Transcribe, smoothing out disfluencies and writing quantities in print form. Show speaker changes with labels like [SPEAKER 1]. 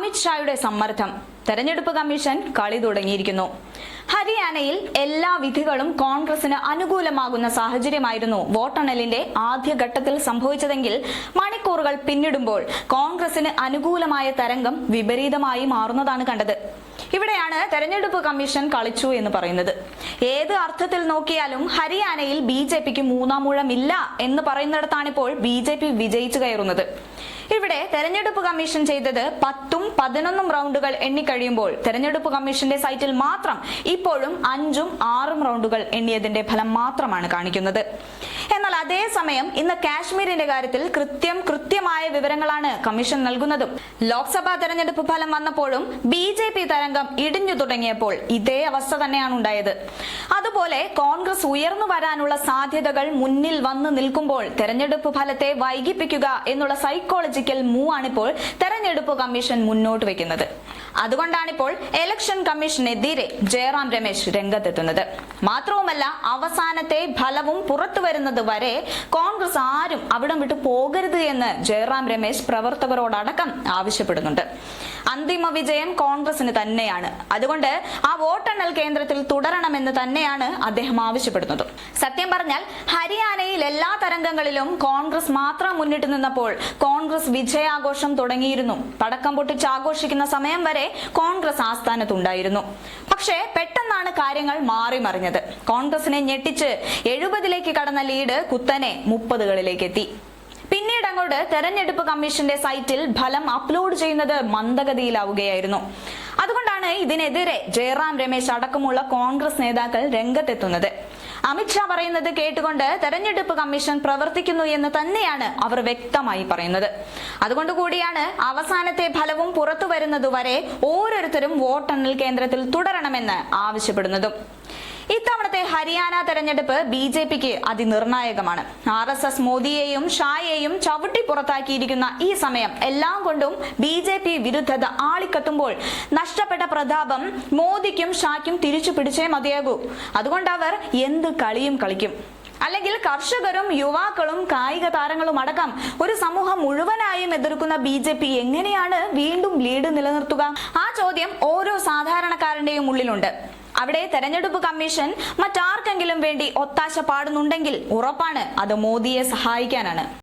[SPEAKER 1] അമിത്ഷായുടെ സമ്മർദ്ദം. തെരഞ്ഞെടുപ്പ് കമ്മീഷൻ കളി തുടങ്ങിയിരിക്കുന്നു. ഹരിയാനയിൽ എല്ലാ വിധികളും കോൺഗ്രസിന് അനുകൂലമാകുന്ന സാഹചര്യമായിരുന്നു വോട്ടെണ്ണലിന്റെ ആദ്യഘട്ടത്തിൽ സംഭവിച്ചതെങ്കിൽ മണിക്കൂറുകൾ പിന്നിടുമ്പോൾ കോൺഗ്രസിന് അനുകൂലമായ തരംഗം വിപരീതമായി മാറുന്നതാണ് കണ്ടത്. ഇവിടെയാണ് തെരഞ്ഞെടുപ്പ് കമ്മീഷൻ കളിച്ചു എന്ന് പറയുന്നത്. ഏത് അർത്ഥത്തിൽ നോക്കിയാലും ഹരിയാനയിൽ BJPക്ക് മൂന്നാം ഊഴമില്ല എന്ന് പറയുന്നിടത്താണിപ്പോൾ BJP വിജയിച്ചു കയറുന്നത്. ഇവിടെ തെരഞ്ഞെടുപ്പ് കമ്മീഷൻ ചെയ്തത് 10ഉം 11ഉം റൗണ്ടുകൾ എണ്ണിക്കഴിയുമ്പോൾ തെരഞ്ഞെടുപ്പ് കമ്മീഷന്റെ സൈറ്റിൽ മാത്രം ഇപ്പോഴും 5ഉം 6ഉം റൗണ്ടുകൾ എണ്ണിയതിന്റെ ഫലം മാത്രമാണ് കാണിക്കുന്നത്. എന്നാൽ അതേസമയം ഇന്ന് കാശ്മീരിന്റെ കാര്യത്തിൽ കൃത്യമായ വിവരങ്ങളാണ് കമ്മീഷൻ നൽകുന്നതും. ലോക്സഭാ തെരഞ്ഞെടുപ്പ് ഫലം വന്നപ്പോഴും BJP തരംഗം ഇടിഞ്ഞു തുടങ്ങിയപ്പോൾ ഇതേ അവസ്ഥ തന്നെയാണ് ഉണ്ടായത്. അതുപോലെ കോൺഗ്രസ് ഉയർന്നു വരാനുള്ള സാധ്യതകൾ മുന്നിൽ വന്നു നിൽക്കുമ്പോൾ തെരഞ്ഞെടുപ്പ് ഫലത്തെ വൈകിപ്പിക്കുക എന്നുള്ള സൈക്കോളജിക്കൽ മൂവ് ആണിപ്പോൾ തെരഞ്ഞെടുപ്പ് കമ്മീഷൻ മുന്നോട്ട് വെക്കുന്നത്. അതുകൊണ്ടാണിപ്പോൾ ഇലക്ഷൻ കമ്മീഷനെതിരെ ജയറാം രമേശ് രംഗത്തെത്തുന്നത്. മാത്രവുമല്ല, അവസാനത്തെ ഫലവും പുറത്തു വരുന്നത് വരെ കോൺഗ്രസ് ആരും അവിടം വിട്ടു പോകരുത് എന്ന് ജയറാം രമേശ് പ്രവർത്തകരോടടക്കം ആവശ്യപ്പെടുന്നുണ്ട്. അന്തിമ വിജയം കോൺഗ്രസിന് തന്നെയാണ്. അതുകൊണ്ട് ആ വോട്ടെണ്ണൽ കേന്ദ്രത്തിൽ തുടരണമെന്ന് തന്നെയാണ് അദ്ദേഹം ആവശ്യപ്പെടുന്നത്. സത്യം പറഞ്ഞാൽ ഹരിയാനയിൽ എല്ലാ തരംഗങ്ങളിലും കോൺഗ്രസ് മാത്രം മുന്നിട്ട് നിന്നപ്പോൾ കോൺഗ്രസ് വിജയാഘോഷം തുടങ്ങിയിരുന്നു. പടക്കം പൊട്ടിച്ച് ആഘോഷിക്കുന്ന സമയം വരെ കോൺഗ്രസ് ആസ്ഥാനത്തുണ്ടായിരുന്നു. പക്ഷേ പെട്ടെന്നാണ് കാര്യങ്ങൾ മാറി മറിഞ്ഞത്. കോൺഗ്രസിനെ ഞെട്ടിച്ച് 70ലേക്ക് കടന്ന ലീഡ് കുത്തനെ 30കളിലേക്ക് എത്തി. പിന്നീട് അങ്ങോട്ട് തെരഞ്ഞെടുപ്പ് കമ്മീഷന്റെ സൈറ്റിൽ ഫലം അപ്ലോഡ് ചെയ്യുന്നത് മന്ദഗതിയിലാവുകയായിരുന്നു. അതുകൊണ്ടാണ് ഇതിനെതിരെ ജയറാം രമേശ് അടക്കമുള്ള കോൺഗ്രസ് നേതാക്കൾ രംഗത്തെത്തുന്നത്. അമിത്ഷാ പറയുന്നത് കേട്ടുകൊണ്ട് തെരഞ്ഞെടുപ്പ് കമ്മീഷൻ പ്രവർത്തിക്കുന്നു എന്ന് തന്നെയാണ് അവർ വ്യക്തമായി പറയുന്നത്. അതുകൊണ്ട് കൂടിയാണ് അവസാനത്തെ ഫലവും പുറത്തു വരുന്നതുവരെ ഓരോരുത്തരും വോട്ടെണ്ണൽ കേന്ദ്രത്തിൽ തുടരണമെന്ന് ആവശ്യപ്പെടുന്നതും. ഇത്തവണത്തെ ഹരിയാന തെരഞ്ഞെടുപ്പ് BJPക്ക് അതിനിർണായകമാണ്. RSS മോദിയെയും ഷായെയും ചവിട്ടി പുറത്താക്കിയിരിക്കുന്ന ഈ സമയം എല്ലാം കൊണ്ടും BJP വിരുദ്ധത ആളിക്കത്തുമ്പോൾ നഷ്ടപ്പെട്ട പ്രതാപം മോദിക്കും ഷായ്ക്കും തിരിച്ചു പിടിച്ചേ മതിയാകൂ. അതുകൊണ്ട് അവർ എന്ത് കളിയും കളിക്കും. അല്ലെങ്കിൽ കർഷകരും യുവാക്കളും കായിക താരങ്ങളും അടക്കം ഒരു സമൂഹം മുഴുവനായും എതിർക്കുന്ന BJP എങ്ങനെയാണ് വീണ്ടും ലീഡ് നിലനിർത്തുക? ആ ചോദ്യം ഓരോ സാധാരണക്കാരന്റെയും ഉള്ളിലുണ്ട്. അവിടെ തെരഞ്ഞെടുപ്പ് കമ്മീഷൻ മറ്റാർക്കെങ്കിലും വേണ്ടി ഒത്താശ പാടുന്നുണ്ടെങ്കിൽ ഉറപ്പാണ് അത് മോദിയെ സഹായിക്കാനാണ്.